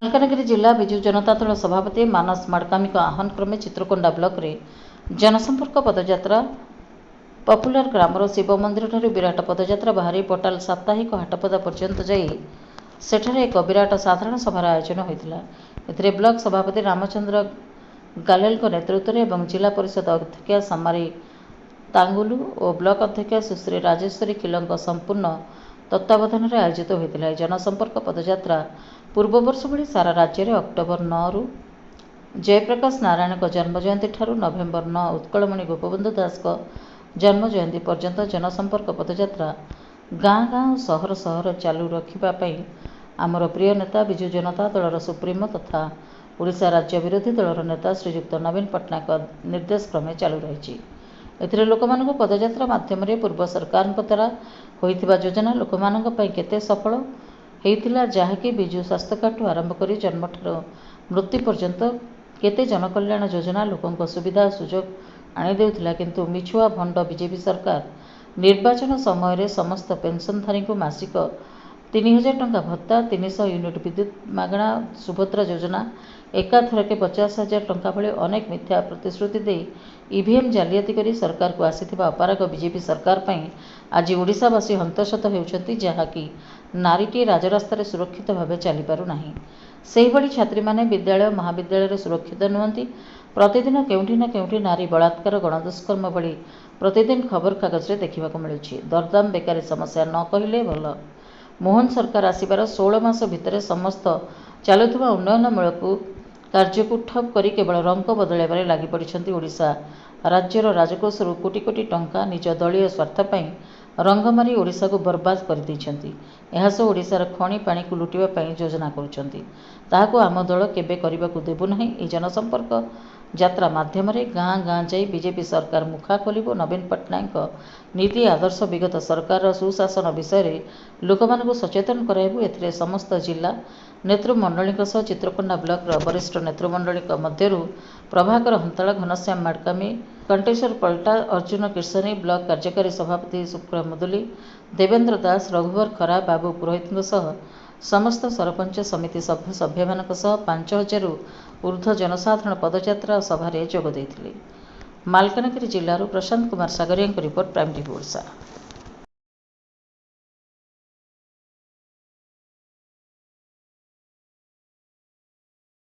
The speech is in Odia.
ମାଲକାନଗିରି ଜିଲ୍ଲା ବିଜୁ ଜନତା ଦଳ ସଭାପତି ମାନସ ମାଡକାମୀଙ୍କ ଆହ୍ୱାନ କ୍ରମେ ଚିତ୍ରକୋଣ୍ଡା ବ୍ଲକରେ ଜନସମ୍ପର୍କ ପଦଯାତ୍ରା ପପୁଲାର ଗ୍ରାମର ଶିବ ମନ୍ଦିରଠାରୁ ବିରାଟ ପଦଯାତ୍ରା ବାହାରି ପଟାଲ ସାପ୍ତାହିକ ହାଟପଦା ପର୍ଯ୍ୟନ୍ତ ଯାଇ ସେଠାରେ ଏକ ବିରାଟ ସାଧାରଣ ସଭାର ଆୟୋଜନ ହୋଇଥିଲା। ଏଥିରେ ବ୍ଲକ ସଭାପତି ରାମଚନ୍ଦ୍ର ଗାଲେଲଙ୍କ ନେତୃତ୍ୱରେ ଏବଂ ଜିଲ୍ଲା ପରିଷଦ ଅଧ୍ୟକ୍ଷା ସାମାରୀ ତାଙ୍ଗୁଲୁ ଓ ବ୍ଲକ ଅଧ୍ୟକ୍ଷା ସୁଶ୍ରୀ ରାଜେଶ୍ୱରୀ ଖିଲଙ୍କ ସମ୍ପୂର୍ଣ୍ଣ ତତ୍ତ୍ୱାବଧାନରେ ଆୟୋଜିତ ହୋଇଥିଲା। ଏହି ଜନସମ୍ପର୍କ ପଦଯାତ୍ରା ପୂର୍ବବର୍ଷ ଭଳି ସାରା ରାଜ୍ୟରେ ଅକ୍ଟୋବର 9ରୁ ଜୟପ୍ରକାଶ ନାରାୟଣଙ୍କ ଜନ୍ମ ଜୟନ୍ତୀ ଠାରୁ ନଭେମ୍ବର 9 ଉତ୍କଳମଣି ଗୋପବନ୍ଧୁ ଦାସଙ୍କ ଜନ୍ମ ଜୟନ୍ତୀ ପର୍ଯ୍ୟନ୍ତ ଜନସମ୍ପର୍କ ପଦଯାତ୍ରା ଗାଁ ଗାଁ ଓ ସହର ସହର ଚାଲୁ ରଖିବା ପାଇଁ ଆମର ପ୍ରିୟ ନେତା ବିଜୁ ଜନତା ଦଳର ସୁପ୍ରିମୋ ତଥା ଓଡ଼ିଶା ରାଜ୍ୟ ବିରୋଧୀ ଦଳର ନେତା ଶ୍ରୀଯୁକ୍ତ ନବୀନ ପଟ୍ଟନାୟକ ନିର୍ଦ୍ଦେଶ କ୍ରମେ ଚାଲୁ ରହିଛି। ଏଥିରେ ଲୋକମାନଙ୍କୁ ପଦଯାତ୍ରା ମାଧ୍ୟମରେ ପୂର୍ବ ସରକାରଙ୍କ ଦ୍ୱାରା ହୋଇଥିବା ଯୋଜନା ଲୋକମାନଙ୍କ ପାଇଁ କେତେ ସଫଳ ହୋଇଥିଲା, ଯାହାକି ବିଜୁ ସ୍ୱାସ୍ଥ୍ୟ କାର୍ଡଠୁ ଆରମ୍ଭ କରି ଜନ୍ମଠାରୁ ମୃତ୍ୟୁ ପର୍ଯ୍ୟନ୍ତ କେତେ ଜନକଲ୍ୟାଣ ଯୋଜନା ଲୋକଙ୍କ ସୁବିଧା ଓ ସୁଯୋଗ ଆଣିଦେଉଥିଲା, କିନ୍ତୁ ମିଛୁଆ ଭଣ୍ଡ ବିଜେପି ସରକାର ନିର୍ବାଚନ ସମୟରେ ସମସ୍ତ ପେନସନଧାରୀଙ୍କୁ ମାସିକ 3000 ଟଙ୍କା ଭତ୍ତା, 300 ୟୁନିଟ୍ ବିଦ୍ୟୁତ୍ ମାଗଣା, ସୁଭଦ୍ରା ଯୋଜନା, ଏକାଥରକେ 50,000 ଟଙ୍କା ଭଳି ଅନେକ ମିଥ୍ୟା ପ୍ରତିଶ୍ରୁତି ଦେଇ ଇଭିଏମ୍ ଜାଲିଆତି କରି ସରକାରକୁ ଆସିଥିବା ଅପାରଗ ବିଜେପି ସରକାର ପାଇଁ ଆଜି ଓଡ଼ିଶାବାସୀ ହନ୍ତସନ୍ତ ହେଉଛନ୍ତି, ଯାହାକି ନାରୀଟିଏ ରାଜରାସ୍ତାରେ ସୁରକ୍ଷିତ ଭାବେ ଚାଲିପାରୁନାହିଁ। ସେହିଭଳି ଛାତ୍ରୀମାନେ ବିଦ୍ୟାଳୟ ମହାବିଦ୍ୟାଳୟରେ ସୁରକ୍ଷିତ ନୁହନ୍ତି। ପ୍ରତିଦିନ କେଉଁଠି ନା କେଉଁଠି ନାରୀ ବଳାତ୍କାର, ଗଣଦୁଷ୍କର୍ମ ଭଳି ପ୍ରତିଦିନ ଖବରକାଗଜରେ ଦେଖିବାକୁ ମିଳୁଛି। ଦରଦାମ ବେକାରୀ ସମସ୍ୟା ନ କହିଲେ ଭଲ। ମୋହନ ସରକାର ଆସିବାର 16 ମାସ ଭିତରେ ସମସ୍ତ ଚାଲୁଥିବା ଉନ୍ନୟନମୂଳକ କାର୍ଯ୍ୟକୁ ଠପ୍ କରି କେବଳ ରଙ୍ଗ ବଦଳାଇବାରେ ଲାଗିପଡ଼ିଛନ୍ତି। ଓଡ଼ିଶା ରାଜ୍ୟର ରାଜକୋଷରୁ କୋଟି କୋଟି ଟଙ୍କା ନିଜ ଦଳୀୟ ସ୍ୱାର୍ଥ ପାଇଁ ରଙ୍ଗ ମାରି ଓଡ଼ିଶାକୁ ବରବାଦ କରିଦେଇଛନ୍ତି। ଏହାସହ ଓଡ଼ିଶାର ଖଣି ପାଣିକୁ ଲୁଟିବା ପାଇଁ ଯୋଜନା କରୁଛନ୍ତି। ତାହାକୁ ଆମ ଦଳ କେବେ କରିବାକୁ ଦେବୁ ନାହିଁ। ଏହି ଜନସମ୍ପର୍କ ଯାତ୍ରା ମାଧ୍ୟମରେ ଗାଁ ଗାଁ ଯାଇ ବିଜେପି ସରକାର ମୁଖା ଖୋଲିବ। ନବୀନ ପଟ୍ଟନାୟକଙ୍କ ନୀତି ଆଦର୍ଶ, ବିଗତ ସରକାରର ସୁଶାସନ ବିଷୟରେ ଲୋକମାନଙ୍କୁ ସଚେତନ କରାଇବୁ। ଏଥିରେ ସମସ୍ତ ଜିଲ୍ଲା ନେତୃମଣ୍ଡଳୀଙ୍କ ସହ ଚିତ୍ରକୋଣ୍ଡା ବ୍ଲକର ବରିଷ୍ଠ ନେତୃମଣ୍ଡଳୀଙ୍କ ମଧ୍ୟରୁ ପ୍ରଭାକର ହନ୍ତାଳ, ଘନଶ୍ୟାମ ମାଡକାମୀ, କଣ୍ଟେଶ୍ୱର ପଲଟା, ଅର୍ଜୁନ କିର୍ସାନୀ, ବ୍ଲକ କାର୍ଯ୍ୟକାରୀ ସଭାପତି ଶୁକ୍ର ମୁଦୁଲି, ଦେବେନ୍ଦ୍ର ଦାସ, ରଘୁବର ଖରା, ବାବୁ ପୁରୋହିତଙ୍କ ସହ ସମସ୍ତ ସରପଞ୍ଚ ସମିତି ସଭ୍ୟ ସଭ୍ୟମାନଙ୍କ ସହ 5000ରୁ ଊର୍ଦ୍ଧ୍ୱ ଜନସାଧାରଣ ପଦଯାତ୍ରା ସଭାରେ ଯୋଗ ଦେଇଥିଲେ। ମାଲକାନଗିରି ଜିଲ୍ଲାରୁ ପ୍ରଶାନ୍ତ କୁମାର ସାଗରିଆଙ୍କ ରିପୋର୍ଟ, ପ୍ରାଇମ୍ ଟିଭି ଓଡ଼ିଶା।